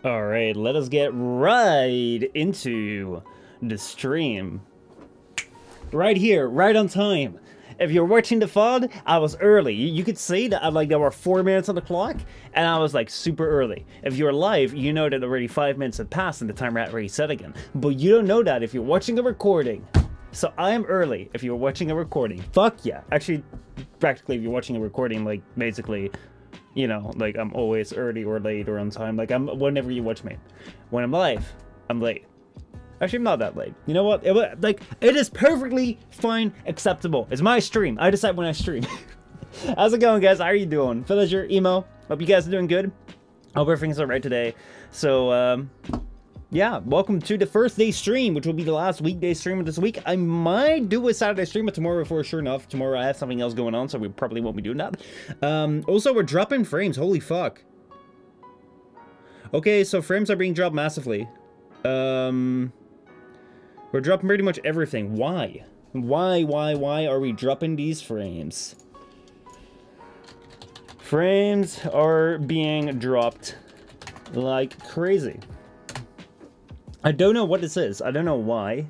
Alright, let us get right into the stream. Right here, right on time. If you're watching the VOD, I was early. You could see that there were 4 minutes on the clock, and I was like super early. If you're live, you know that already 5 minutes had passed and the timer had reset again. But you don't know that if you're watching a recording. So I am early if you're watching a recording. Fuck yeah. Actually, practically if you're watching a recording, like basically, you know, like I'm always early or late or on time. Like I'm whenever you watch me. When I'm live, I'm late. Actually, I'm not that late. You know what? It is perfectly fine, acceptable. It's my stream. I decide when I stream. How's it going, guys? How are you doing? Villager, Emo. Hope you guys are doing good. Hope everything's alright today. So, yeah, welcome to the first day stream, which will be the last weekday stream of this week. I might do a Saturday stream, but tomorrow, for sure enough, tomorrow I have something else going on, so we probably won't be doing that. Also, we're dropping frames. Holy fuck. Okay, so frames are being dropped massively. We're dropping pretty much everything. Why? Why are we dropping these frames? Frames are being dropped like crazy. I don't know what this is. I don't know why.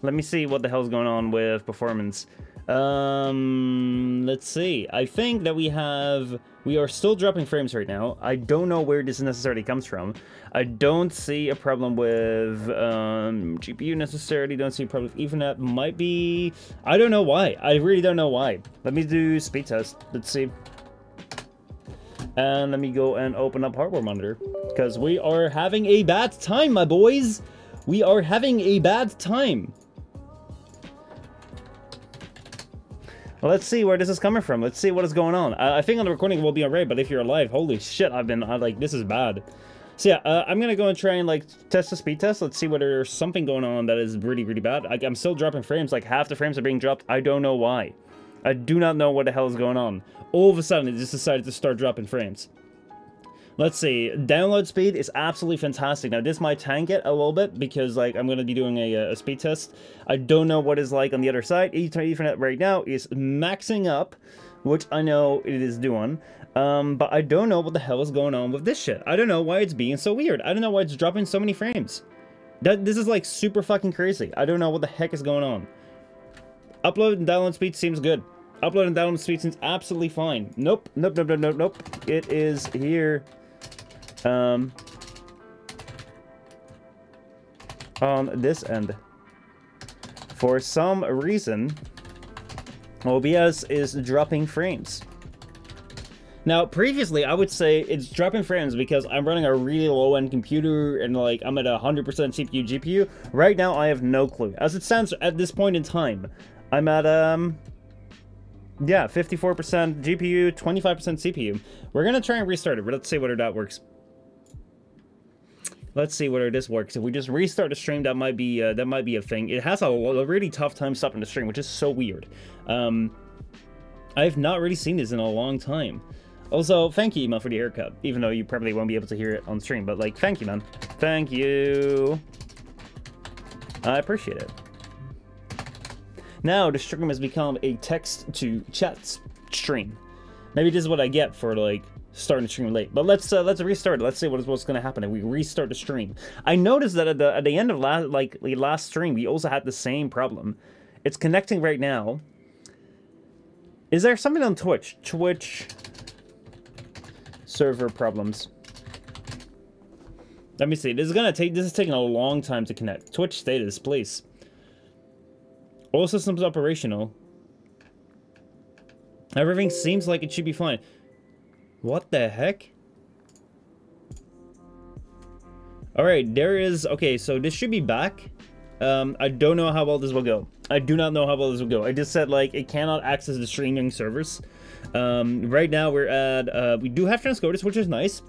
Let me see what the hell's going on with performance. Let's see. I think that we are still dropping frames right now. I don't know where this necessarily comes from. I don't see a problem with GPU necessarily. Don't see a problem with Ethernet. Might be... I don't know why. I really don't know why. Let me do speed test. Let's see. And let me go and open up hardware monitor. Because we are having a bad time, my boys. We are having a bad time. Well, let's see where this is coming from. Let's see what is going on. I think on the recording it will be alright, but if you're alive, holy shit, this is bad. So yeah, I'm gonna go and try and test the speed test. Let's see whether there's something going on that is really, really bad. I'm still dropping frames. Like half the frames are being dropped. I don't know why. I do not know what the hell is going on. All of a sudden, it just decided to start dropping frames. Let's see. Download speed is absolutely fantastic. Now, this might tank it a little bit because, I'm going to be doing a speed test. I don't know what it's like on the other side. Ethernet right now is maxing up, which I know it is doing. But I don't know what the hell is going on with this shit. I don't know why it's being so weird. I don't know why it's dropping so many frames. This is, super fucking crazy. I don't know what the heck is going on. Upload and download speed seems good. Upload and download speed seems absolutely fine. Nope. It is here. On this end. For some reason, OBS is dropping frames. Now, previously, I would say it's dropping frames because I'm running a really low-end computer and, I'm at 100% CPU, GPU. Right now, I have no clue. As it stands at this point in time, I'm at, yeah, 54% GPU, 25% CPU. We're gonna try and restart it, but let's see whether that works. Let's see whether this works. If we just restart the stream, that might be a thing. It has a really tough time stopping the stream, which is so weird. I've not really seen this in a long time. Also, thank you, Emo, for the haircut. Even though you probably won't be able to hear it on stream, but thank you, man. Thank you. I appreciate it. Now the stream has become a text-to-chat stream. Maybe this is what I get for starting the stream late. But let's restart it. Let's see what's going to happen if we restart the stream. I noticed that at the end of last stream, we also had the same problem. It's connecting right now. Is there something on Twitch? Twitch server problems. Let me see. This is taking a long time to connect. Twitch status, please. All systems operational. Everything seems like it should be fine. What the heck? Alright, there is... Okay, so this should be back. I don't know how well this will go. I do not know how well this will go. I just said, it cannot access the streaming servers. Right now, we're at... we do have transcoders, which is nice.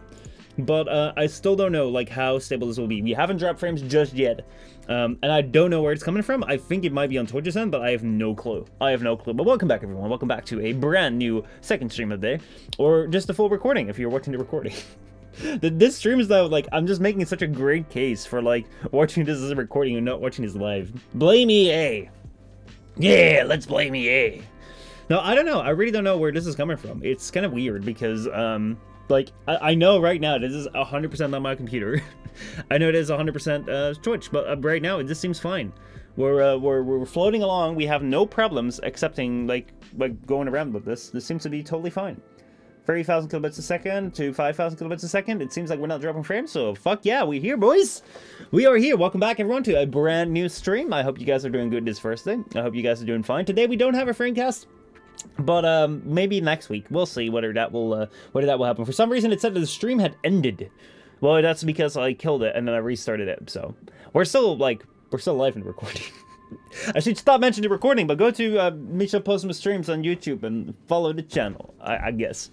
But I still don't know, how stable this will be. We haven't dropped frames just yet. And I don't know where it's coming from. I think it might be on Twitch's end, but I have no clue. I have no clue. But welcome back, everyone. Welcome back to a brand new second stream of the day. Or just a full recording, if you're watching the recording. This stream is now, I'm just making such a great case for, watching this as a recording and not watching this live. Blame EA. Yeah, let's blame EA. No, I don't know. I really don't know where this is coming from. It's kind of weird because, Like, I know right now this is 100% on my computer. I know it is 100% Twitch, but right now it just seems fine. We're floating along. We have no problems excepting like going around with this. This seems to be totally fine. 30,000 kilobits a second to 5,000 kilobits a second. It seems like we're not dropping frames, so fuck yeah, we're here, boys. We are here. Welcome back, everyone, to a brand new stream. I hope you guys are doing good this first thing. I hope you guys are doing fine. Today we don't have a frame cast. But maybe next week we'll see whether that will happen. For some reason it said that the stream had ended. Well, that's because I killed it and then I restarted it. So we're still live and recording. I should stop mentioning recording, but go to Michel Postma streams on YouTube and follow the channel, I guess.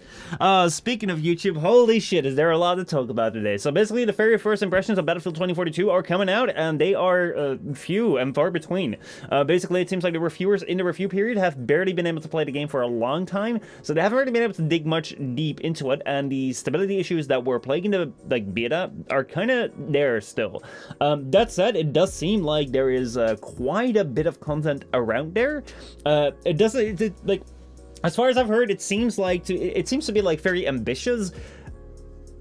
Speaking of YouTube, holy shit, is there a lot to talk about today. So basically, the very first impressions of Battlefield 2042 are coming out, and they are few and far between. Basically, it seems like the reviewers in the review period have barely been able to play the game for a long time, so they haven't really been able to dig much deep into it, and the stability issues that were plaguing the beta are kind of there still. That said, it does seem like there is quite a bit of content around there. It doesn't like, as far as I've heard, it seems to be like very ambitious,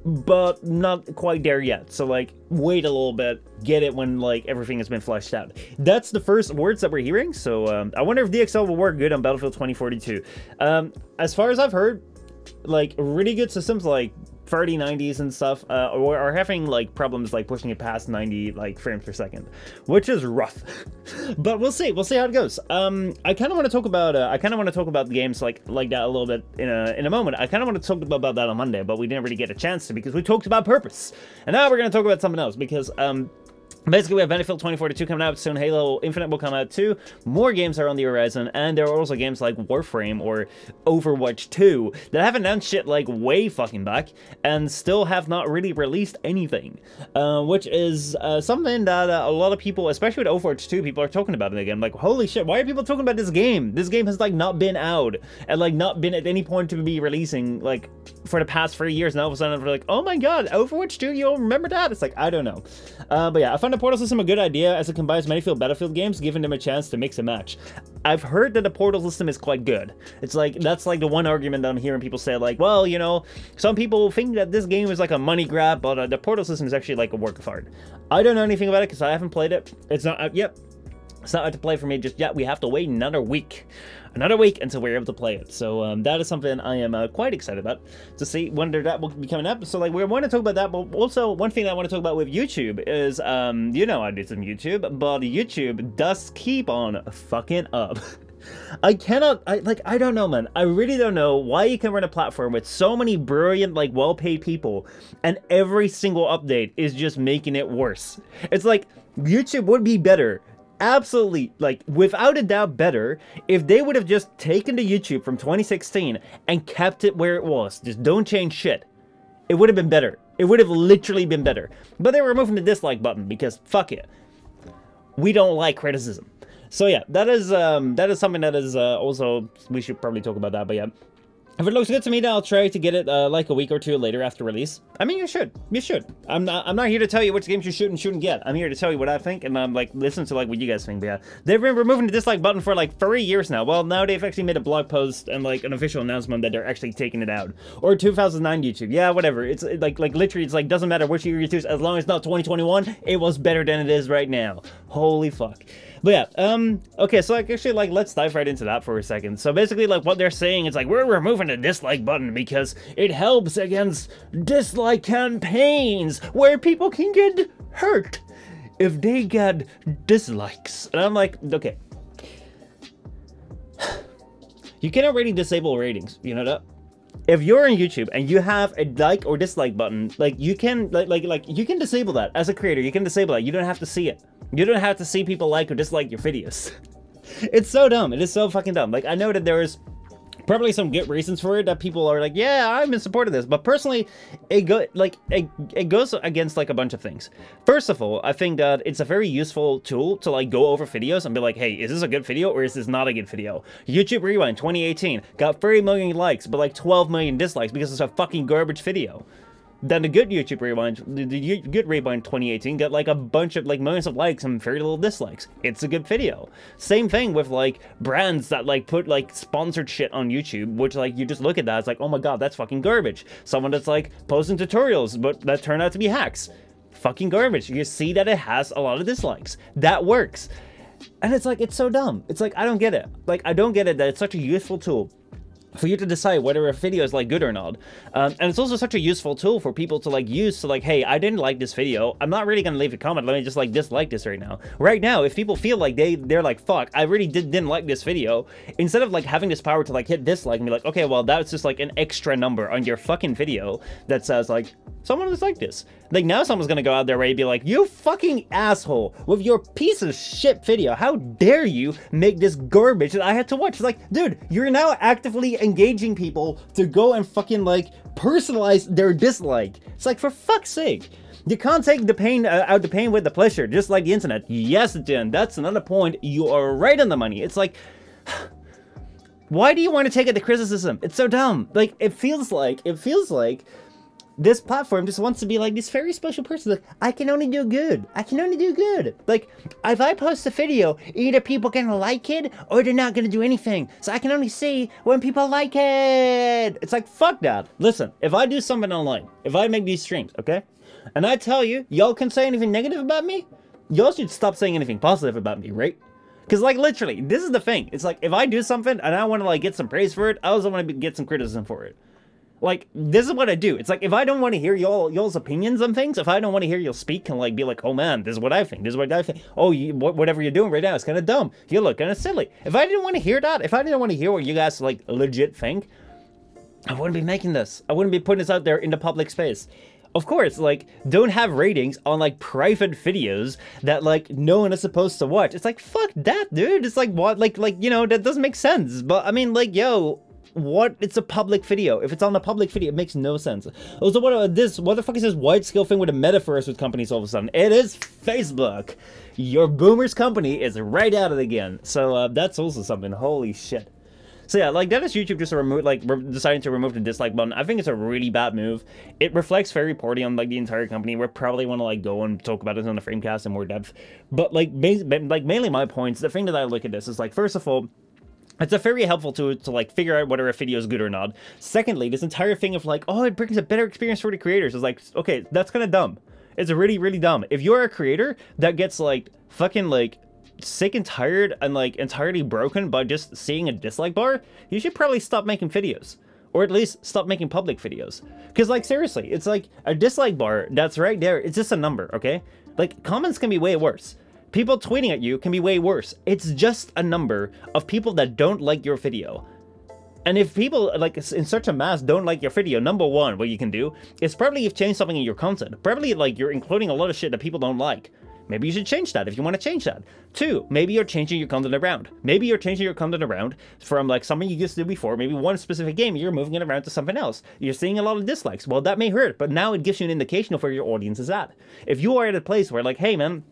but not quite there yet. So like, wait a little bit, get it when like everything has been fleshed out. That's the first words that we're hearing. So I wonder if DXL will work good on Battlefield 2042. As far as I've heard, like really good systems like 3090s and stuff are having like problems like pushing it past 90 like frames per second, which is rough. But we'll see how it goes. I kind of want to talk about the games like that a little bit in a moment. I kind of want to talk about that on Monday, but we didn't really get a chance to because we talked about purpose, and now we're going to talk about something else because basically, we have Battlefield 2042 coming out soon. Halo Infinite will come out too. More games are on the horizon, and there are also games like Warframe or Overwatch 2 that have announced shit like way fucking back and still have not really released anything, which is something that a lot of people, especially with Overwatch 2, people are talking about it again. Like, holy shit, why are people talking about this game? This game has like not been out and like not been at any point to be releasing like for the past 3 years. Now all of a sudden we're like, oh my god, Overwatch 2, you don't remember that? It's like, I don't know. But yeah, I find the portal system a good idea as it combines many Battlefield games, giving them a chance to mix and match. I've heard that the portal system is quite good. It's like, that's like the one argument that I'm hearing people say, like, well, you know, some people think that this game is like a money grab, but the portal system is actually like a work of art. I don't know anything about it because I haven't played it. It's not out yet. It's not out to play for me just yet. We have to wait another week until we're able to play it. So that is something I am quite excited about to see whether that will be coming up. So like, we want to talk about that, but also one thing I want to talk about with YouTube is, you know, I do some YouTube, but YouTube does keep on fucking up. I don't know, man. I really don't know why you can run a platform with so many brilliant, like, well-paid people, and every single update is just making it worse. It's like, YouTube would be better, absolutely, like, without a doubt better, if they would have just taken the YouTube from 2016 and kept it where it was. Just don't change shit. It would have been better. It would have literally been better. But they were removing the dislike button because, fuck it. We don't like criticism. So yeah, that is something that is also, we should probably talk about that, but yeah. If it looks good to me, then I'll try to get it like a week or two later after release. I mean, you should. I'm not here to tell you which games you should and shouldn't get. I'm here to tell you what I think, and I'm like, listen to like what you guys think. But yeah, they've been removing the dislike button for like 3 years now. Well, now they've actually made a blog post and like an official announcement that they're actually taking it out. Or 2009 YouTube. Yeah, whatever. It's like literally, it's like doesn't matter which year you choose as long as it's not 2021. It was better than it is right now. Holy fuck. But yeah, okay, so like actually like let's dive right into that for a second. So basically like what they're saying is like we're removing the dislike button because it helps against dislike campaigns where people can get hurt if they get dislikes. And I'm like, okay. You can already disable ratings, you know that? If you're on YouTube and you have a like or dislike button, like you can like you can disable that as a creator. You can disable that. You don't have to see it. You don't have to see people like or dislike your videos. It's so dumb. It is so fucking dumb. Like I know that there is probably some good reasons for it that people are like, yeah, I'm in support of this. But personally, it goes against like a bunch of things. First of all, I think that it's a very useful tool to like go over videos and be like, hey, is this a good video or is this not a good video? YouTube Rewind 2018 got 30 million likes, but like 12 million dislikes because it's a fucking garbage video. Then the good YouTube Rewind, the good Rewind 2018 got like a bunch of like millions of likes and very little dislikes. It's a good video. Same thing with like brands that like put like sponsored shit on YouTube, which like you just look at that, it's like, oh my god, that's fucking garbage. Someone that's like posting tutorials, but that turned out to be hacks. Fucking garbage. You see that it has a lot of dislikes. That works. And it's like, it's so dumb. It's like, I don't get it. Like, I don't get it that it's such a useful tool for you to decide whether a video is like good or not. And it's also such a useful tool for people to like use to like, hey, I didn't like this video, I'm not really gonna leave a comment, let me just like dislike this right now. Right now, if people feel like they're like, fuck, I really didn't like this video, instead of like having this power to like hit dislike and be like, okay, well that's just like an extra number on your fucking video that says like, someone disliked this. Like now someone's gonna go out there and be like, you fucking asshole with your piece of shit video, how dare you make this garbage that I had to watch. It's like, dude, you're now actively engaging people to go and fucking like personalize their dislike. It's like, for fuck's sake. You can't take the pain out the pain with the pleasure, just like the internet. Yes, Jen, that's another point. You are right on the money. It's like, why do you want to take it to criticism? It's so dumb. Like, it feels like this platform just wants to be like this very special person. Like, I can only do good. I can only do good. Like, if I post a video, either people gonna like it or they're not gonna do anything. So I can only see when people like it. It's like, fuck that. Listen, if I do something online, if I make these streams, okay? And I tell you, y'all can say anything negative about me, y'all should stop saying anything positive about me, right? Because, like, literally, this is the thing. It's like, if I do something and I want to, like, get some praise for it, I also want to get some criticism for it. Like, this is what I do. It's like, if I don't want to hear y'all's opinions on things, if I don't want to hear y'all speak and, like, be like, oh, man, this is what I think, this is what I think. Oh, whatever you're doing right now is kind of dumb. You look kind of silly. If I didn't want to hear that, if I didn't want to hear what you guys, like, legit think, I wouldn't be making this. I wouldn't be putting this out there in the public space. Of course, like, don't have ratings on, like, private videos that, like, no one is supposed to watch. It's like, fuck that, dude. It's like, what? Like, you know, that doesn't make sense. But, I mean, like, yo... What? It's a public video. If it's on a public video, it makes no sense. Also, what the fuck is this wide scale thing with a metaverse with companies all of a sudden? It is Facebook. Your boomer's company is right at it again. So that's also something. Holy shit. So yeah, like, that is YouTube just deciding to remove the dislike button. I think it's a really bad move. It reflects very poorly on, like, the entire company. We probably want to, like, go and talk about it on the Framecast in more depth. But, like, mainly my points, the thing that I look at this is, like, first of all, it's a very helpful tool to, like, figure out whether a video is good or not. Secondly, this entire thing of, like, oh, it brings a better experience for the creators is like, okay, that's kind of dumb. It's really, really dumb. If you're a creator that gets, like, fucking, like, sick and tired and, like, entirely broken by just seeing a dislike bar, you should probably stop making videos. Or at least stop making public videos. Because, like, seriously, it's like a dislike bar that's right there. It's just a number, okay? Like, comments can be way worse. People tweeting at you can be way worse. It's just a number of people that don't like your video. And if people, like, in such a mass don't like your video, number one, what you can do is probably you've changed something in your content. Probably, like, you're including a lot of shit that people don't like. Maybe you should change that if you want to change that. Two, maybe you're changing your content around. Maybe you're changing your content around from, like, something you used to do before, maybe one specific game, you're moving it around to something else. You're seeing a lot of dislikes. Well, that may hurt, but now it gives you an indication of where your audience is at. If you are at a place where, like, hey, man,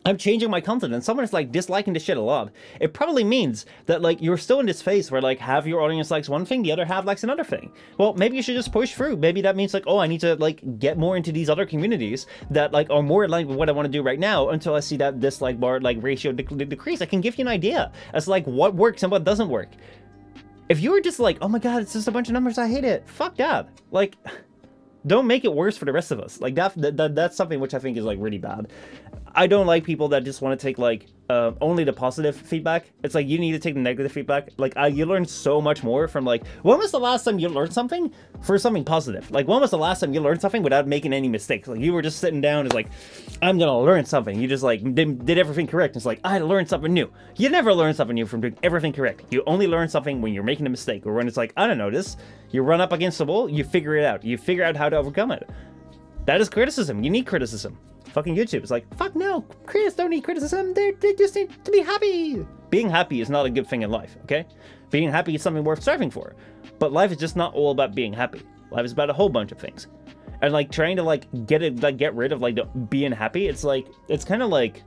I'm changing my content and someone's, like, disliking this shit a lot, it probably means that, like, you're still in this phase where, like, half your audience likes one thing, the other half likes another thing. Well, maybe you should just push through. Maybe that means, like, oh, I need to, like, get more into these other communities that, like, are more aligned with what I want to do right now until I see that dislike bar, like, ratio decrease. I can give you an idea as to, like, what works and what doesn't work. If you're just like, oh my god, it's just a bunch of numbers, I hate it, fuck that. Like, don't make it worse for the rest of us. Like, that's something which I think is, like, really bad. I don't like people that just want to take, like, only the positive feedback. It's like, you need to take the negative feedback. Like, you learn so much more from, like, when was the last time you learned something for something positive? Like, when was the last time you learned something without making any mistakes? Like, you were just sitting down as, like, I'm gonna learn something. You just, like, did everything correct. It's like, I learned something new. You never learn something new from doing everything correct. You only learn something when you're making a mistake, or when it's like, I don't know this. You run up against the wall, you figure it out. You figure out how to overcome it. That is criticism. You need criticism. Fucking YouTube. It's like, fuck no, creators don't need criticism, they just need to be happy. Being happy is not a good thing in life, okay? Being happy is something worth striving for. But life is just not all about being happy. Life is about a whole bunch of things. And, like, trying to, like, get rid of, like, the being happy, it's like, it's kind of like,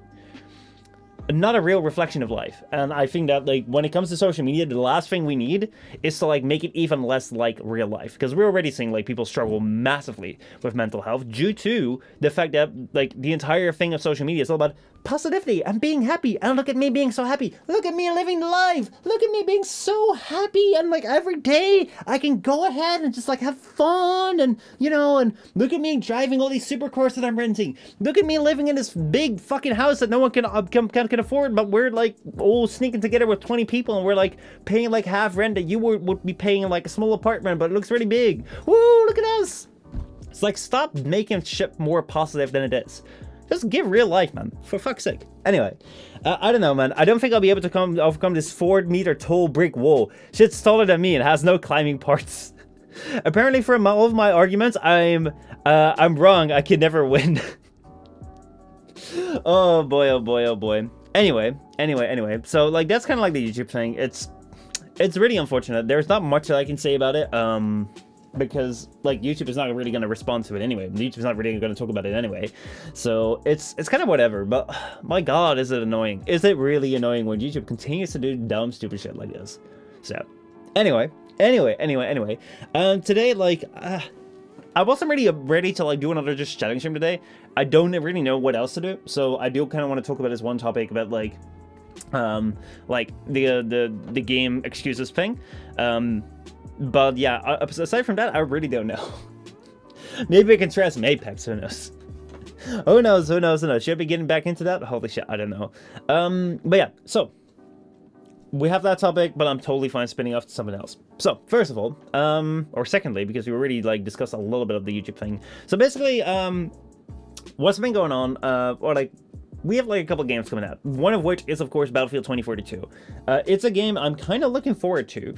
not a real reflection of life. And I think that, like, when it comes to social media, the last thing we need is to, like, make it even less like real life, because we're already seeing, like, people struggle massively with mental health due to the fact that, like, the entire thing of social media is all about positivity and being happy, and look at me being so happy, look at me living the life, look at me being so happy, and like every day I can go ahead and just like have fun, and you know, and look at me driving all these supercars that I'm renting, look at me living in this big fucking house that no one can afford, but we're like all sneaking together with 20 people, and we're like paying like half rent that you would be paying in like a small apartment, but it looks really big. Woo, look at us. It's like, stop making shit more positive than it is. Just give real life, man. For fuck's sake. Anyway, I don't know, man. I don't think I'll be able to overcome this 4-meter tall brick wall. Shit's taller than me and has no climbing parts. Apparently, for all of my arguments, I'm wrong. I can never win. Oh boy, oh boy, oh boy. Anyway. So, like, that's kind of like the YouTube thing. It's really unfortunate. There's not much that I can say about it. Because like YouTube is not really going to respond to it anyway. YouTube's not really going to talk about it anyway. So it's kind of whatever. But my God, is it annoying? Is it really annoying when YouTube continues to do dumb, stupid shit like this? So anyway. Today, like, I wasn't really ready to like do another just chatting stream today. I don't really know what else to do. So I do kind of want to talk about this one topic about like the game excuses thing. But yeah, aside from that, I really don't know. Maybe I can try some Apex, who knows? Who knows? Should I be getting back into that? Holy shit, I don't know. But yeah, so we have that topic, but I'm totally fine spinning off to something else. So, first of all, or secondly, because we already like discussed a little bit of the YouTube thing. So basically, what's been going on, or like, we have like a couple games coming out, one of which is of course Battlefield 2042. It's a game I'm kind of looking forward to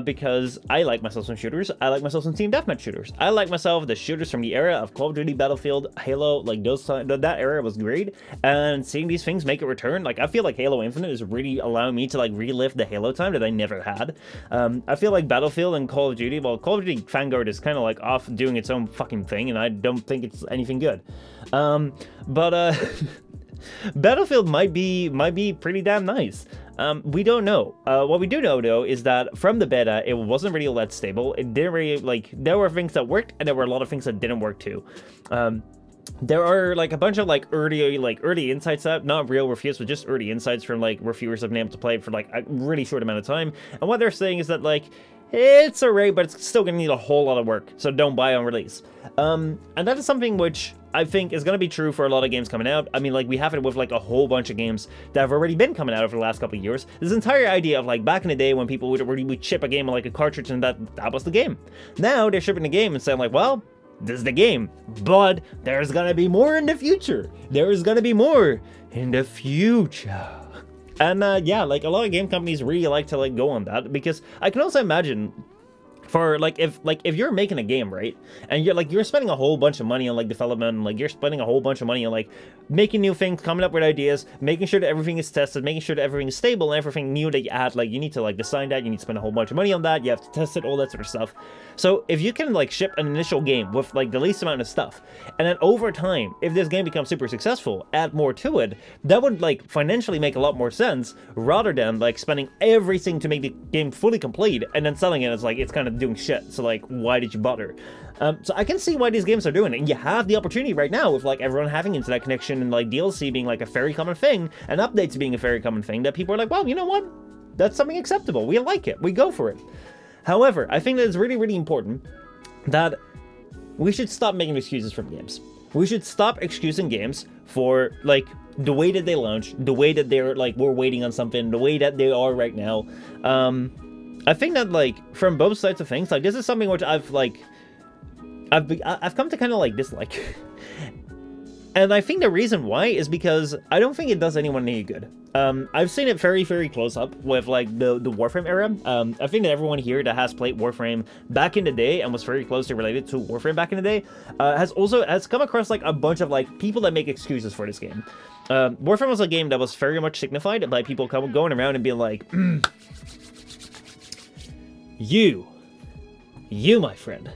because I like myself some shooters. I like myself some team deathmatch shooters. I like myself the shooters from the era of Call of Duty, Battlefield, Halo, like those, that era was great. And seeing these things make a return, like I feel like Halo Infinite is really allowing me to like relive the Halo time that I never had. I feel like Battlefield and Call of Duty, well, Call of Duty Vanguard is kind of like off doing its own fucking thing, and I don't think it's anything good. Battlefield might be pretty damn nice. We don't know. What we do know though is that from the beta, it wasn't really all that stable. It didn't really, like, there were things that worked and there were a lot of things that didn't work too. There are like a bunch of like early insights out, not real reviews, but just early insights from like reviewers that have been able to play it for like a really short amount of time. And what they're saying is that like, it's alright, but it's still gonna need a whole lot of work, so don't buy on release. And that is something which I think is gonna be true for a lot of games coming out. I mean, like, we have it with like a whole bunch of games that have already been coming out over the last couple of years. This entire idea of like back in the day when people would ship a game on like a cartridge and that was the game. Now they're shipping the game and saying like, well, this is the game, but there's gonna be more in the future. There is gonna be more in the future. And yeah, like a lot of game companies really like to like go on that, because I can also imagine for like if you're making a game, right, and you're spending a whole bunch of money on like development, and like you're spending a whole bunch of money on like making new things, coming up with ideas, making sure that everything is tested, making sure that everything is stable, and everything new that you add, like you need to like design that, you need to spend a whole bunch of money on that, you have to test it, all that sort of stuff. So if you can like ship an initial game with like the least amount of stuff, and then over time, if this game becomes super successful, add more to it, that would like financially make a lot more sense, rather than like spending everything to make the game fully complete and then selling it as like it's kind of doing shit. So like, why did you bother? So I can see why these games are doing it, and you have the opportunity right now with like everyone having internet connection and like DLC being like a very common thing, and updates being a very common thing, that people are like, well, you know what, that's something acceptable, we like it, we go for it. However, I think that it's really, really important that we should stop making excuses from games. We should stop excusing games for like the way that they launch, the way that they're like, we're waiting on something, the way that they are right now. I think that like from both sides of things, like this is something which I've come to kind of like dislike. And I think the reason why is because I don't think it does anyone any good. I've seen it very, very close up with like the Warframe era. I think that everyone here that has played Warframe back in the day and was very closely related to Warframe back in the day has come across like a bunch of like people that make excuses for this game. Warframe was a game that was very much signified by people going around and being like, you my friend,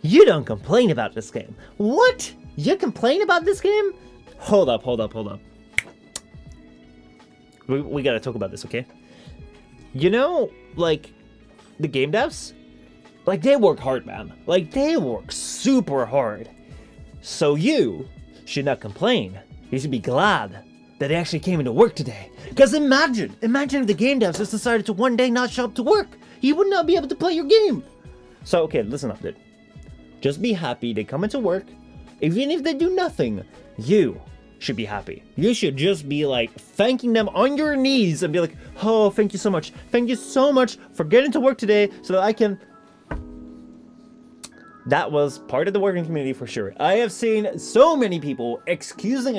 you don't complain about this game. What? You complain about this game? Hold up. we gotta talk about this, okay? You know, like, the game devs, like, they work hard, man. Like, they work super hard. So you should not complain. You should be glad that they actually came into work today. Because imagine if the game devs just decided to one day not show up to work. You would not be able to play your game. So, okay, listen up, dude. Just be happy they come into work. Even if they do nothing, you should be happy. You should just be like thanking them on your knees and be like, oh, thank you so much. Thank you so much for getting to work today so that I can... That was part of the working community for sure. I have seen so many people excusing.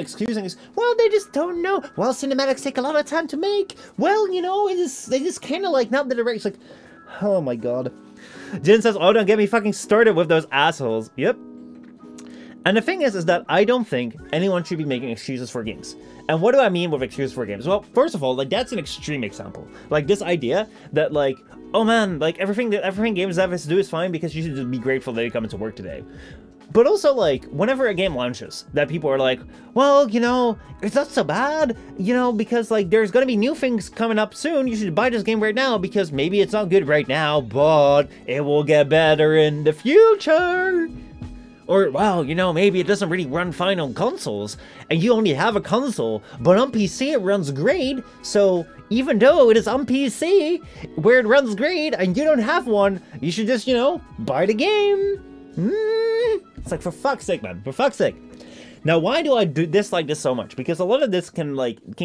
Well, they just don't know. Well, cinematics take a lot of time to make. Well, you know, they just kind of like, not that it's like, oh my god. Jin says, oh, don't get me fucking started with those assholes. Yep. And the thing is that I don't think anyone should be making excuses for games. And what do I mean with excuses for games? Well, first of all, like, that's an extreme example. Like, this idea that, like, oh man, like, everything games have to do is fine because you should just be grateful that you come into work today. But also, like, whenever a game launches, that people are like, well, you know, it's not so bad, you know, because, like, there's gonna be new things coming up soon. You should buy this game right now because maybe it's not good right now, but it will get better in the future. Or, well, you know, maybe it doesn't really run fine on consoles, and you only have a console, but on PC it runs great, so even though it is on PC, where it runs great, and you don't have one, you should just, you know, buy the game. It's like, for fuck's sake, man, for fuck's sake. Now, why do I dislike this so much? Because a lot of this can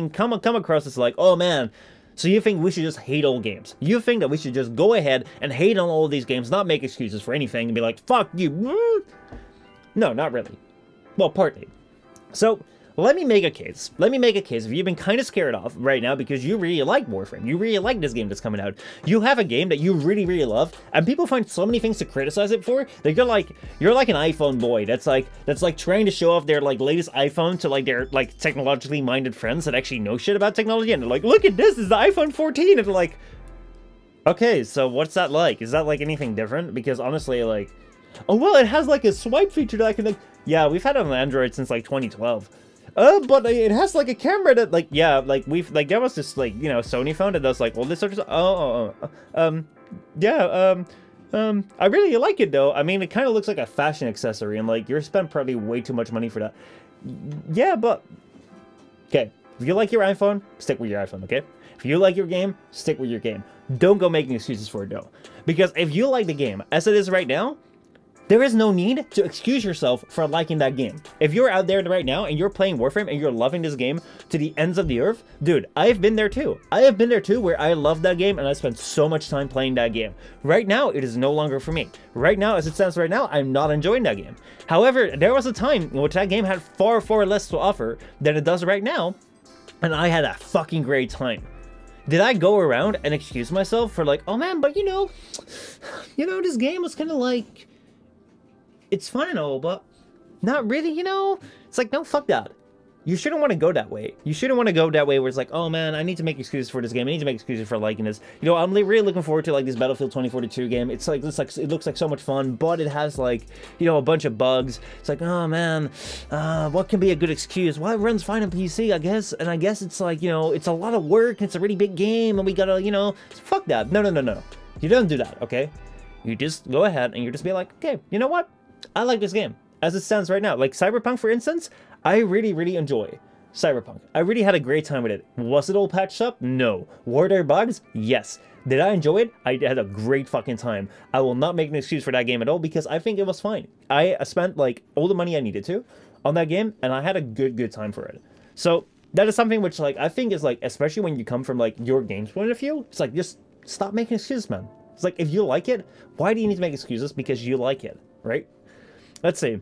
come across as like, oh man, so you think we should just hate all games? You think that we should just go ahead and hate on all of these games, not make excuses for anything, and be like, fuck you. No, not really. Well, partly. So, let me make a case. Let me make a case. If you've been kind of scared off right now because you really like Warframe, you really like this game that's coming out, you have a game that you really, really love, and people find so many things to criticize it for, that you're like an iPhone boy that's like trying to show off their, like, latest iPhone to, like, their, like, technologically minded friends that actually know shit about technology, and they're like, look at this, it's the iPhone 14, and they're like, okay, so what's that like? Is that, like, anything different? Because honestly, like, oh, well, it has, like, a swipe feature that I can, like... Yeah, we've had it on Android since, like, 2012. But it has, like, a camera that, like, yeah, like, there was this, like, you know, Sony phone that does, like, all this sort of stuff. I really like it, though. I mean, it kind of looks like a fashion accessory, and, like, you're spending probably way too much money for that. Yeah, but... Okay, if you like your iPhone, stick with your iPhone, okay? If you like your game, stick with your game. Don't go making excuses for it, though. Because if you like the game, as it is right now, there is no need to excuse yourself for liking that game. If you're out there right now and you're playing Warframe and you're loving this game to the ends of the earth, dude, I've been there too. I have been there too, where I love that game and I spent so much time playing that game. Right now, it is no longer for me. Right now, as it stands right now, I'm not enjoying that game. However, there was a time in which that game had far, far less to offer than it does right now, and I had a fucking great time. Did I go around and excuse myself for like, oh man, but you know, this game was kind of like... It's fun and all, but not really, you know? It's like, no, fuck that. You shouldn't want to go that way. You shouldn't want to go that way where it's like, oh man, I need to make excuses for this game. I need to make excuses for liking this. You know, I'm really looking forward to, like, this Battlefield 2042 game. It looks like so much fun, but it has, like, you know, a bunch of bugs. It's like, oh man, what can be a good excuse? Well, it runs fine on PC, I guess. And I guess it's like, you know, it's a lot of work, and it's a really big game, and we gotta, you know, fuck that. No. You don't do that, okay? You just go ahead and you just be like, okay, you know what? I like this game, as it stands right now. Like, Cyberpunk, for instance, I really, really enjoy Cyberpunk. I really had a great time with it. Was it all patched up? No. Were there bugs? Yes. Did I enjoy it? I had a great fucking time. I will not make an excuse for that game at all, because I think it was fine. I spent, like, all the money I needed to on that game, and I had a good time for it. So, that is something which, like, I think is, like, especially when you come from, like, your game's point of view, it's like, just stop making excuses, man. It's like, if you like it, why do you need to make excuses? Because you like it, right? Let's see.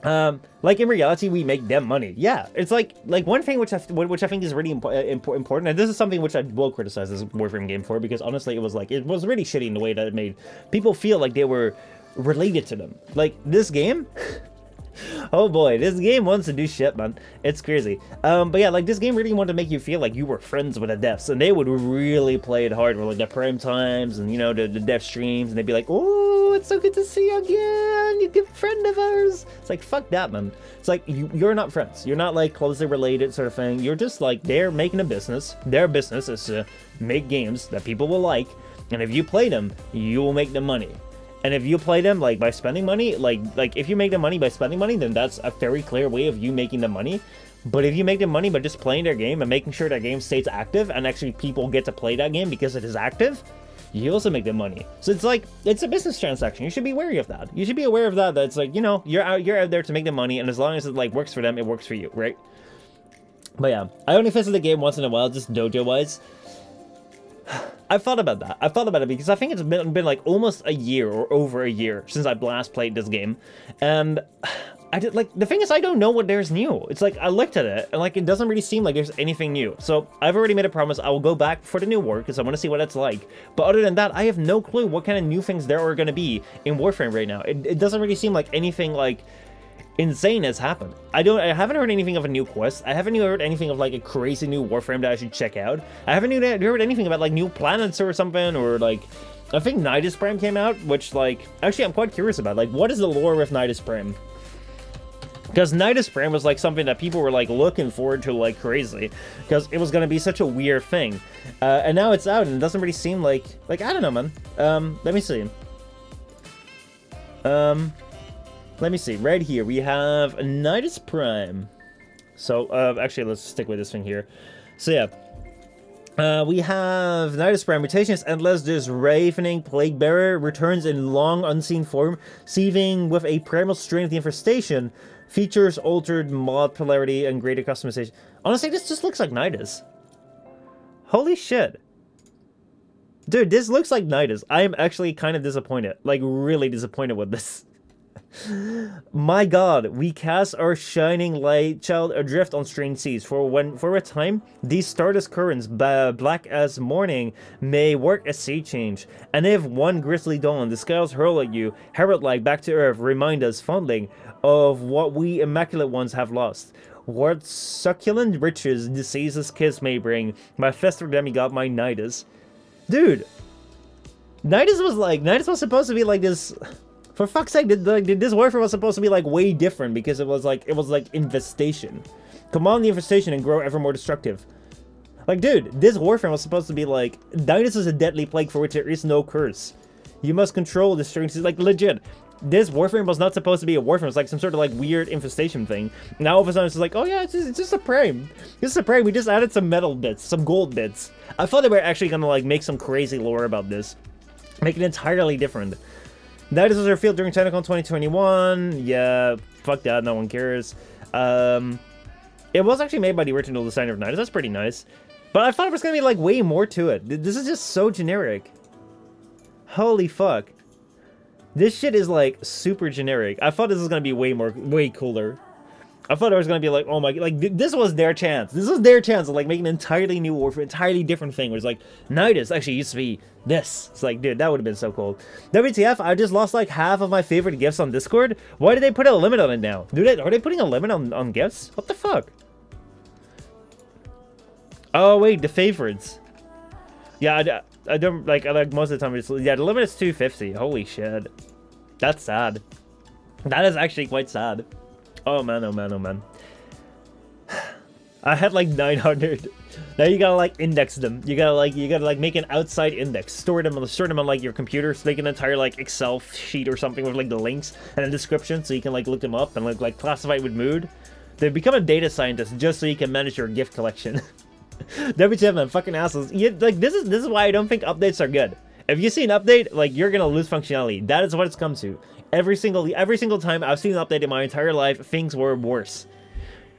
Like, in reality, we make them money. Yeah, it's like one thing which I think is really important, and this is something which I will criticize this Warframe game for, because honestly, it was really shitty in the way that it made people feel like they were related to them. Like, this game... Oh boy, this game wants to do shit, man. It's crazy. But yeah, like, this game really wanted to make you feel like you were friends with the devs, and they would really play it hard with, like, the prime times and, you know, the dev streams, and they'd be like, oh, it's so good to see you again, you good friend of ours. It's like, fuck that, man. It's like, you're not friends. You're not like closely related sort of thing. You're just like, they're making a business. Their business is to make games that people will like. And if you play them, you will make them money. And if you play them like by spending money, like if you make them money by spending money, then that's a very clear way of you making them money. But if you make them money by just playing their game and making sure that game stays active and actually people get to play that game because it is active, you also make them money. So it's like, it's a business transaction. You should be wary of that. You should be aware of that. That's like, you know, you're out there to make them money, and as long as it like works for them, it works for you, right? But yeah, I only visit the game once in a while, just dojo wise. I've thought about that. I've thought about it because I think it's been like almost a year or over a year since I last played this game. And I did, like, the thing is, I don't know what there's new. It's like, I looked at it and like, it doesn't really seem like there's anything new. So I've already made a promise. I will go back for the new work because I want to see what it's like. But other than that, I have no clue what kind of new things there are going to be in Warframe right now. It doesn't really seem like anything like insane has happened. I haven't heard anything of a new quest. I haven't heard anything of like a crazy new Warframe that I should check out. I haven't heard anything about like new planets or something, or like, I think Nidus Prime came out, which like, actually I'm quite curious about. Like, what is the lore with Nidus Prime? Because Nidus Prime was like something that people were like looking forward to like crazy, because it was going to be such a weird thing. And now it's out and it doesn't really seem like, I don't know, man. Let me see. Let me see, right here, we have Nidus Prime. So, actually, let's stick with this thing here. So, yeah. We have Nidus Prime. Mutation is endless. This ravening plague bearer returns in long unseen form, seething with a primal strain of the infestation. Features altered mod polarity and greater customization. Honestly, this just looks like Nidus. Holy shit. Dude, this looks like Nidus. I am actually kind of disappointed. Like, really disappointed with this. My god, we cast our shining light child adrift on strange seas. For a time, these stardust currents, black as morning, may work as sea change. And if one grisly dawn, the skies hurl at you, herald-like back to earth, remind us fondling of what we immaculate ones have lost. What succulent riches disease's kiss may bring, my festive demigod, my Nidus. Dude, Nidus was supposed to be like this. For fuck's sake, this Warfare was supposed to be like way different because it was like infestation. Command the infestation and grow ever more destructive. Like, dude, this Warfare was supposed to be like, Nidus is a deadly plague for which there is no curse. You must control the strength. Like, legit. This Warframe was not supposed to be a Warframe. It's like some sort of like weird infestation thing. Now all of a sudden it's like, oh yeah, it's just a Prime. It's a Prime. We just added some metal bits, some gold bits. I thought they were actually gonna like make some crazy lore about this. Make it entirely different. Nidus was revealed during TechniCon 2021. Yeah, fuck that, no one cares. It was actually made by the original designer of Nidus. That's pretty nice. But I thought it was gonna be like way more to it. This is just so generic. Holy fuck. This shit is like super generic. I thought this was gonna be way cooler. I thought it was gonna be like, oh my, like this was their chance. This was their chance of like making an entirely new Warfare, entirely different thing. Where it's like, Nidus actually used to be this. It's like, dude, that would have been so cool. WTF, I just lost like half of my favorite gifts on Discord. Why did they put a limit on it now? Are they putting a limit on gifts? What the fuck? Oh wait, the favorites. Yeah, I don't like most of the time. Yeah, the limit is 250. Holy shit, that's sad. That is actually quite sad. Oh man, oh man, oh man. I had like 900. Now you gotta like index them. You gotta like make an outside index. Store them on like your computer. So make an entire like Excel sheet or something with like the links and a description, so you can like look them up and like classify it with mood. They become a data scientist just so you can manage your gift collection. WTF, man, fucking assholes. Like this is why I don't think updates are good. If you see an update, like you're gonna lose functionality. That is what it's come to. Every single time I've seen an update in my entire life, things were worse.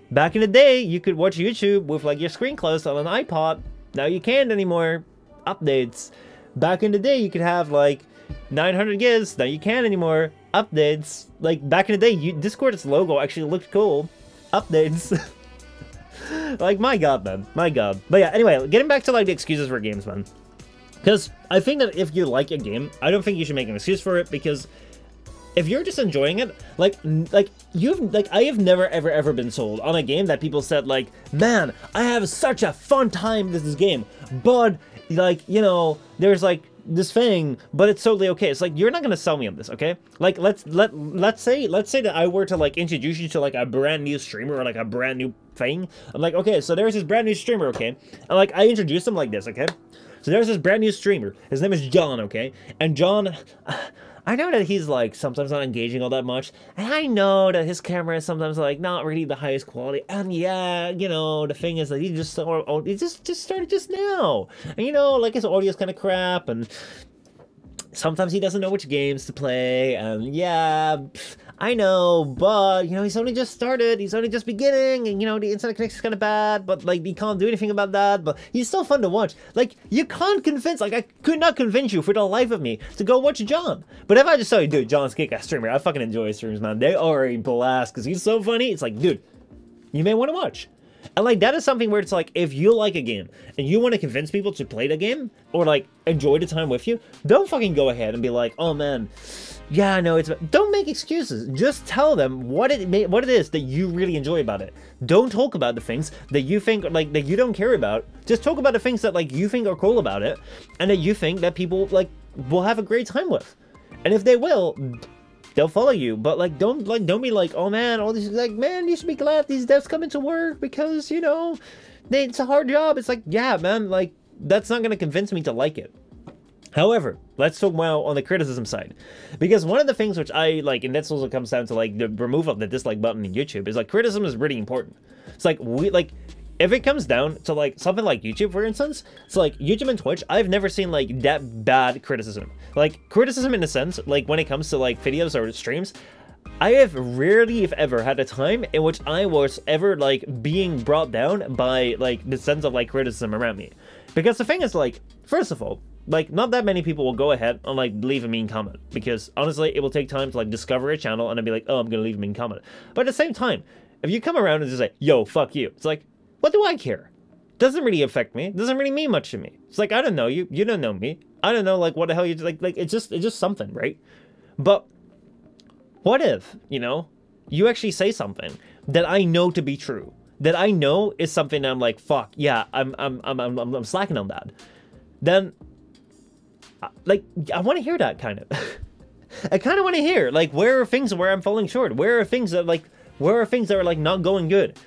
Back in the day, you could watch YouTube with like your screen closed on an iPod. Now you can't anymore. Updates. Back in the day, you could have like 900 gigs. Now you can't anymore. Updates. Like back in the day, Discord's logo actually looked cool. Updates. Like, my god, man. My god. But yeah, anyway, getting back to like the excuses for games, man. Because I think that if you like a game, I don't think you should make an excuse for it, because if you're just enjoying it, I have never ever been sold on a game that people said like, man, I have such a fun time with this game, but like, you know, there's like this thing, but it's totally okay. It's like, you're not gonna sell me on this, okay? Like, let's say that I were to like introduce you to like a brand new streamer or like a brand new thing. I'm like, okay, so there's this brand new streamer, okay? And like, I introduce him like this, okay? So there's this brand new streamer. His name is John, okay? And John, I know that he's like sometimes not engaging all that much, and I know that his camera is sometimes like not really the highest quality. And yeah, you know, the thing is that he just started just now, and you know, like his audio is kind of crap, and sometimes he doesn't know which games to play, and yeah, I know, but, you know, he's only just started, he's only just beginning, and, you know, the internet connection's kind of bad, but, like, he can't do anything about that, but he's still fun to watch. Like, you can't convince, like, I could not convince you for the life of me to go watch John. But if I just tell you, dude, John's kick-ass streamer, I fucking enjoy his streams, man. They are a blast, because he's so funny, it's like, dude, you may want to watch. And, like, that is something where it's like, if you like a game, and you want to convince people to play the game, or, like, enjoy the time with you, don't fucking go ahead and be like, oh, man, yeah, I know it's... Don't make excuses. Just tell them what it is that you really enjoy about it. Don't talk about the things that you think, like, that you don't care about. Just talk about the things that, like, you think are cool about it, and that you think that people, like, will have a great time with. And if they will, they'll follow you. But, like, don't be like, oh, man, all these, like, man, you should be glad these devs come into work because, you know, it's a hard job. It's like, yeah, man, like, that's not going to convince me to like it. However, let's talk now on the criticism side, because one of the things which I like, and that's also comes down to like the removal of the dislike button in YouTube, is like criticism is really important. It's like if it comes down to like something like YouTube, for instance, it's like YouTube and Twitch, I've never seen like that bad criticism. Like criticism in a sense, like when it comes to like videos or streams, I have rarely, if ever, had a time in which I was ever like being brought down by like the sense of like criticism around me. Because the thing is, like, first of all, like, not that many people will go ahead and, like, leave a mean comment. Because, honestly, it will take time to, like, discover a channel and then be like, oh, I'm gonna leave a mean comment. But at the same time, if you come around and just say, yo, fuck you, it's like, what do I care? Doesn't really affect me. Doesn't really mean much to me. It's like, I don't know you. You don't know me. I don't know, like, what the hell you... Like, it's just something, right? But what if, you know, you actually say something that I know to be true? That I know is something that I'm like, fuck, yeah, I'm slacking on that. Then... like, I want to hear that, kind of. I kind of want to hear, like, where are things where I'm falling short? Where are things that, like, like, not going good?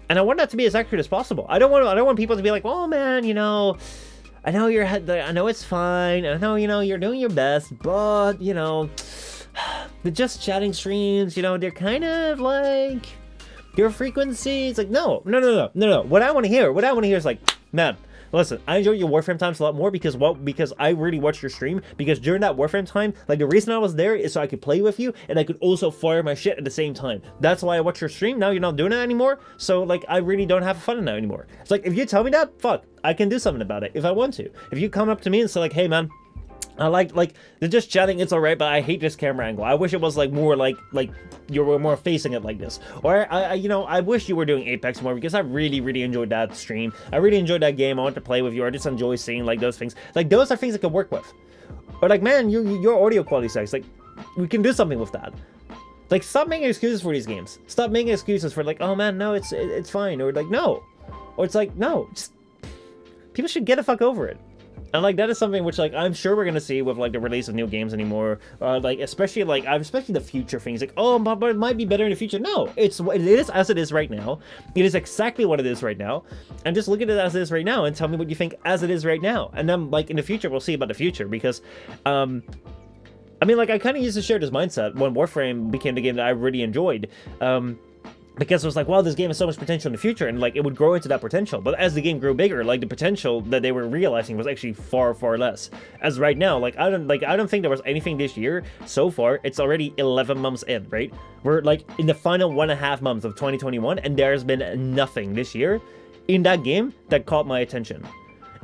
And I want that to be as accurate as possible. I don't want people to be like, oh, man, you know, I know I know it's fine. I know, you know, you're doing your best, but, you know, the just chatting streams, you know, they're kind of, like, your frequency. It's like, no. What I want to hear is like, man, listen, I enjoy your Warframe times a lot more because I really watched your stream, because during that Warframe time, like, the reason I was there is so I could play with you and I could also fire my shit at the same time. That's why I watch your stream. Now you're not doing it anymore, so, like, I really don't have fun in that anymore. It's like, if you tell me that, fuck, I can do something about it if I want to. If you come up to me and say, like, hey, man, I like, they're just chatting, it's alright, but I hate this camera angle. I wish it was, like, more like you were more facing it like this. Or, you know, I wish you were doing Apex more, because I really enjoyed that stream. I really enjoyed that game. I want to play with you. I just enjoy seeing, like, those things. Like, those are things I could work with. Or, like, man, your audio quality sucks. Like, we can do something with that. Like, stop making excuses for these games. Stop making excuses for, like, oh, man, no, it's fine. Or, like, no. Or it's like, no, just... people should get the fuck over it. And, like, that is something which, like, I'm sure we're gonna see with, like, the release of new games anymore. Like, especially the future things. Like, oh, but it might be better in the future. No, it is as it is right now. It is exactly what it is right now. And just look at it as it is right now and tell me what you think as it is right now. And then, like, in the future, we'll see about the future. Because, I mean, like, I kind of used to share this mindset when Warframe became the game that I really enjoyed. Because it was like, wow, this game has so much potential in the future, and, like, it would grow into that potential. But as the game grew bigger, like, the potential that they were realizing was actually far less. As right now, like, I don't think there was anything this year so far. It's already 11 months in, right? We're, like, in the final 1.5 months of 2021, and there's been nothing this year in that game that caught my attention.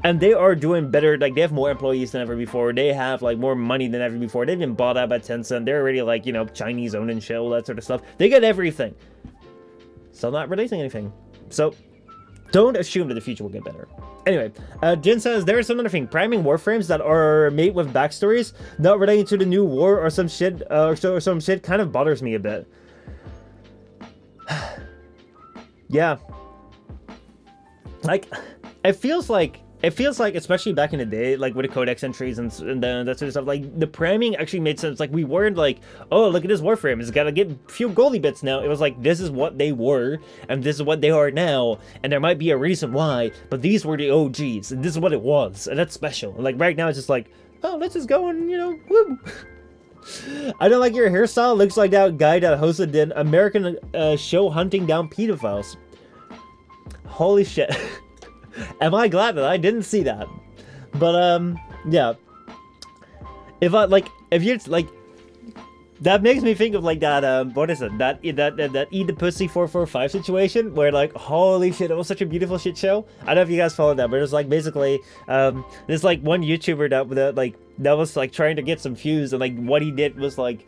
And they are doing better. Like, they have more employees than ever before. They have, like, more money than ever before. They've been bought out by Tencent. They're already, like, you know, Chinese owned and shit, all that sort of stuff. They get everything. Still not releasing anything. So, don't assume that the future will get better. Anyway, Jin says, there is another thing. Priming Warframes that are made with backstories not relating to the new war or some shit, some shit kind of bothers me a bit. Yeah. Like, it feels like it feels like, especially back in the day, like with the codex entries and that sort of stuff, like the priming actually made sense. Like we weren't like, oh, look at this Warframe, it's gotta get a few goldie bits now. It was like, this is what they were, and this is what they are now, and there might be a reason why, but these were the OGs, and this is what it was, and that's special. Like right now, it's just like, oh, let's just go and, you know, woo. I don't like your hairstyle. Looks like that guy that hosted an American show hunting down pedophiles. Holy shit. Am I glad that I didn't see that? But, yeah. If you're, like, that makes me think of, like, that, what is it? That Eat the Pussy 445 situation, where, like, holy shit, it was such a beautiful shit show. I don't know if you guys followed that, but it was, like, basically, there's, like, one YouTuber that was, like, trying to get some views, and, like, what he did was, like,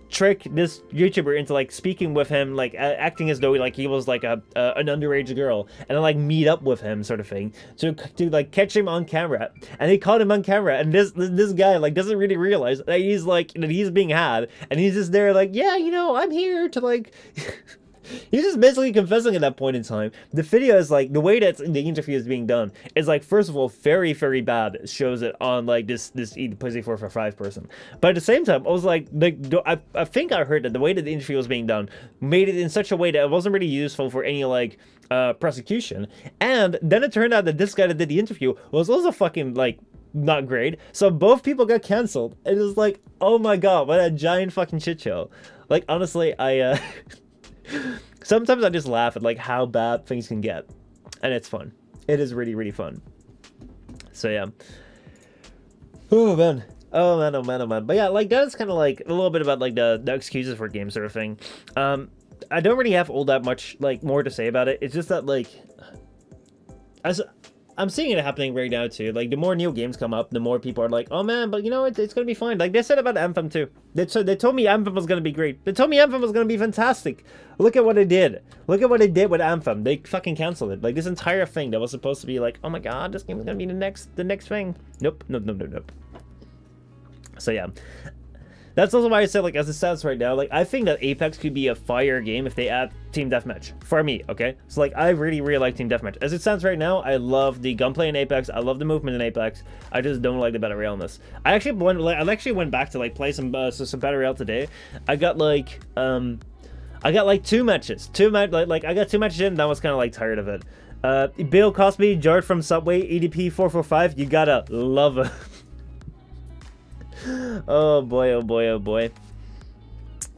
trick this YouTuber into like speaking with him, like acting as though like he was like an underage girl, and then like meet up with him, sort of thing, to like catch him on camera. And they caught him on camera, and this guy like doesn't really realize that he's like that he's being had, and he's just there like, yeah, you know, I'm here to like. He's just basically confessing at that point in time. The video is like, the way that the interview is being done is like, first of all, very, very bad. It shows it on like this Eat the Pussy 445 person. But at the same time, I was like, I think I heard that the way that the interview was being done made it in such a way that it wasn't really useful for any like prosecution. And then it turned out that this guy that did the interview was also fucking like not great. So both people got canceled. It was like, oh my god, what a giant fucking shit show. Like honestly, I sometimes I just laugh at like how bad things can get, and it's fun. It is really, really fun. So yeah. Oh man. Oh man, oh man, oh man. But yeah, like that is kind of like a little bit about like the excuses for games sort of thing. I don't really have all that much like more to say about it. It's just that like, as I'm seeing it happening right now too. Like the more new games come up, the more people are like, "Oh man, but you know it's gonna be fine." Like they said about Anthem too. They told me Anthem was gonna be great. They told me Anthem was gonna be fantastic. Look at what they did. Look at what they did with Anthem. They fucking canceled it. Like this entire thing that was supposed to be like, "Oh my god, this game is gonna be the next thing." Nope, nope, nope, nope, nope. So yeah. That's also why I said, like, as it stands right now, like, I think that Apex could be a fire game if they add Team Deathmatch. For me, okay? So, like, I really, really like Team Deathmatch. As it stands right now, I love the gunplay in Apex. I love the movement in Apex. I just don't like the Battle Royale in this. I actually went back to, like, play some Battle Royale today. I got, like, 2 matches. I got 2 matches in, and I was kind of, like, tired of it. Bill Cosby, George from Subway, EDP 445, you gotta love it. Oh boy, oh boy, oh boy.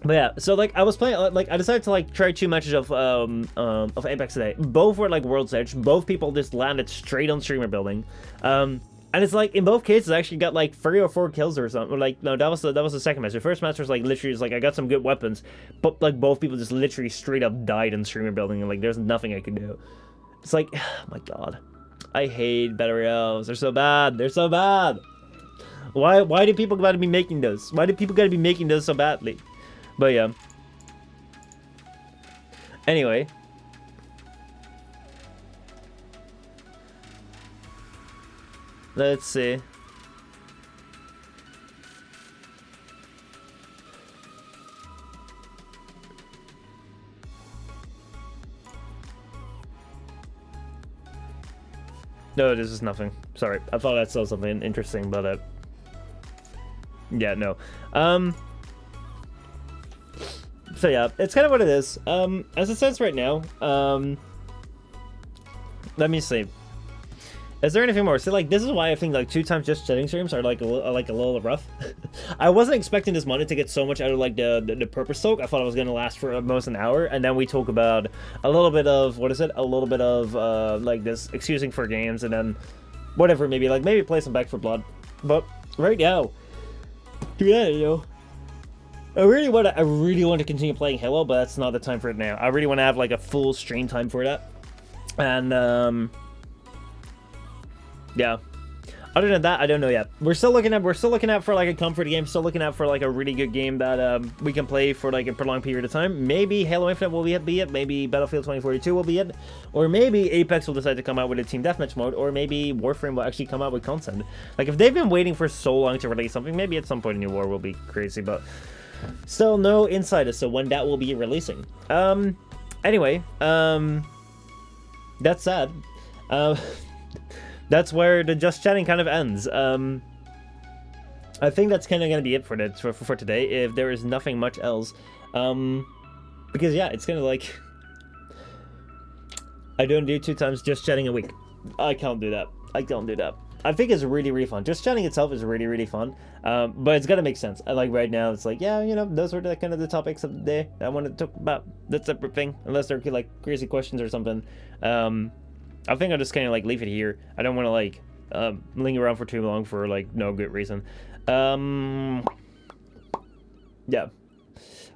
But yeah, so like I was playing, like I decided to like try 2 matches of Apex today. Both were like World's Edge. Both people just landed straight on streamer building. And it's like in both cases I actually got like 3 or 4 kills or something. Or, like no, that was the second match. The first match was like literally just like I got some good weapons, but like both people just literally straight up died in streamer building, and like there's nothing I could do. It's like, oh my god, I hate Battle Royales. They're so bad. They're so bad. Why do people gotta be making those? Why do people gotta be making those so badly? But yeah. Anyway. Let's see. No, this is nothing. Sorry. I thought I saw something interesting, but yeah, no. So yeah, it's kind of what it is. As it says right now, let me see. Is there anything more? So like, this is why I think like 2 times just chatting streams are like a little rough. I wasn't expecting this money to get so much out of like the purpose soak. I thought it was gonna last for almost an hour, and then we talk about a little bit of what is it? A little bit of like this excusing for games, and then whatever, maybe play some Back 4 Blood. But right now. Yeah, you know, I really want to continue playing Halo, but that's not the time for it now. I really want to have like a full stream time for that. And yeah. Other than that, I don't know yet. We're still looking at for like a comfort game. Still looking out for like a really good game that we can play for like a prolonged period of time. Maybe Halo Infinite will be it. Maybe Battlefield 2042 will be it. Or maybe Apex will decide to come out with a Team Deathmatch mode. Or maybe Warframe will actually come out with content. Like if they've been waiting for so long to release something, maybe at some point New War will be crazy. But still no insight as to when that will be releasing. Anyway, that's sad. That's where the Just Chatting kind of ends. I think that's kind of going to be it for today, if there is nothing much else. Because, yeah, it's kind of like... I don't do 2 times Just Chatting a week. I can't do that. I can't do that. I think it's really, really fun. Just Chatting itself is really, really fun. But it's got to make sense. Like, right now, it's like, yeah, you know, those were the kind of the topics of the day I want to talk about. That's a separate thing. Unless they're, like, crazy questions or something. I think I'll just kind of, like, leave it here. I don't want to, like, linger around for too long for, like, no good reason. Yeah.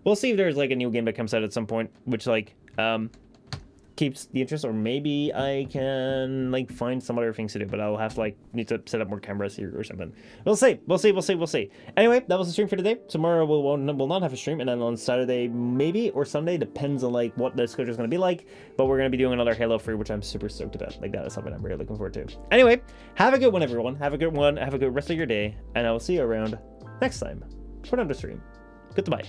We'll see if there's, like, a new game that comes out at some point, which, like, keeps the interest, or maybe I can, like, find some other things to do, but I'll have to, like, need to set up more cameras here or something. We'll see. We'll see. We'll see. We'll see. Anyway, that was the stream for today. Tomorrow we'll not have a stream, and then on Saturday, maybe, or Sunday, depends on, like, what the schedule is going to be like, but we're going to be doing another Halo free, which I'm super stoked about. Like, that is something I'm really looking forward to. Anyway, have a good one, everyone. Have a good one. Have a good rest of your day, and I will see you around next time for another stream. Goodbye.